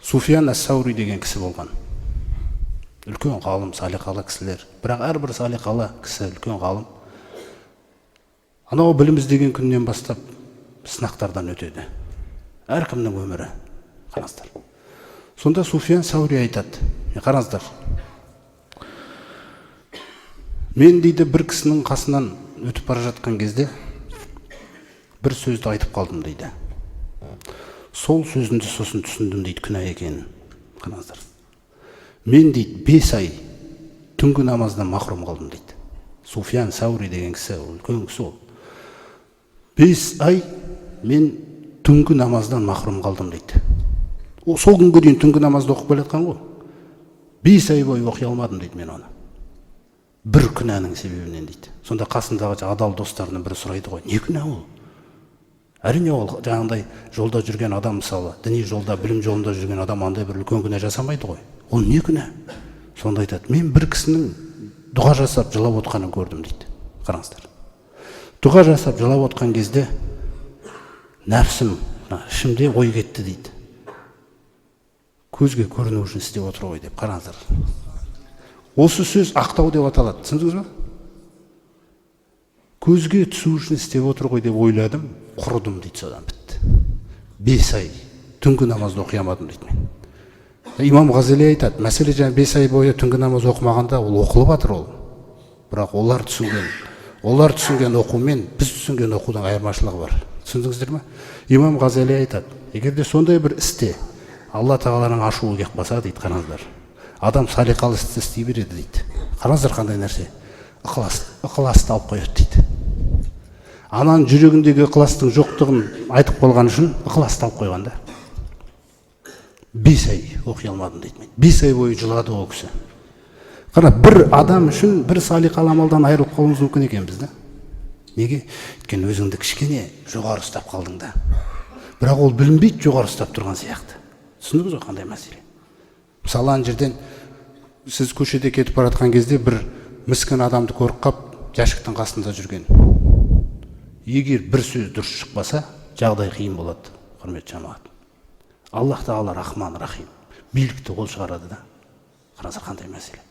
Суфиян ас-Саури деген кісі болған. Үлкен ғалым, салиқалы кісілер. Бірақ әрбір салиқалы кісі, үлкен ғалым. Анау білім іздеген күннен бастап сынақтардан өтеді. Әркімнің өмірі. Қараңыздар. Сонда Суфиян Саури айтады. Қараңыздар. Мен дейді бір кісінің қасынан өтіп бара жатқан кезде бір сөзді айтып қалдым дейді. Сол сөзімді сосын түсіндім дейді, күнә екенін. Қараңыздар. Мен дейді 5 ай түнгі намаздан махрұм қалдым дейді. Суфиян Саури деген кісі, үлкен кісі ол. 5 ай мен түнгі намаздан махрұм қалдым дейді. Сол күнге дейін түнгі намазды оқып келе жатқан ғой. 5 ай бойы оқи алмадым дейді мен оны. Бір күнәнің себебінен дейді. Сонда қасындағы адал достарының бірі сұрайды ғой, не күнә ол? Әрине ол жаңағындай жолда жүрген адам, мысалы, діни жолда, білім жолында жүрген адам андай бір үлкен күнә жасамайды ғой. Ол не күнә? Сонда айтады, мен бір кісінің дұға жасап жылап отқанын көрдім дейді. Қараңыздар. Дұға жасап жылап отқан кезде нәпсім, ішімде ой кетті дейді. Көзге көріну үшін істеп отыр ғой деп. Қараңыздар. Осы сөз ақтау деп аталады. Түсіндіңіз бе? Көзге түсу үшін істеп отыр ғой деп ойладым, құрыдым дейді, содан бітті. 5 ай түнгі намазды оқи алмадым дейді мен. Имам Ғазали айтады, мәселе жаңа 5 ай бойы түнгі намаз оқымағанда ол оқылып жатыр ол. Бірақ олар түсінген оқумен біз түсінген оқудың айырмашылығы бар. Түсіндіңіздер ме? Имам Ғазали айтады, егер де сондай бір істе Алла тағаланың ашуы келіп қалса дейді, қараңыздар. Адам салиқалы істі істей береді дейді. Қараңыздар қандай нәрсе? Ықыласты алып қояды дейді. Ананың жүрегіндегі ықыластың жоқтығын айтып болған үшін ықыласты алып қойғанда. 5 ай оқи алмадым дейді мен. 5 ай бойы жылады ол кісі. Қара, бір адам үшін бір салиқалы амалдан айырылып қалуымыз мүмкін екен бізді. Неге? Өйткені өзіңді кішкене жоғары ұстап қалдың да. Бірақ ол білінбейді жоғары ұстап тұрған сияқты. Түсіндіңіз ғой қандай мәселе? Мысалы, ана жерден сіз көшеде кетіп бара жатқан кезде бір міскін адамды көріп қап, жәшіктің қасында жүрген. Егер бір сөз дұрыс шықпаса, жағдай қиын болады, құрметті жамағат. Аллах тағала рахман рахим. Билікті ол шығарады да. Қараңыздар қандай мәселе.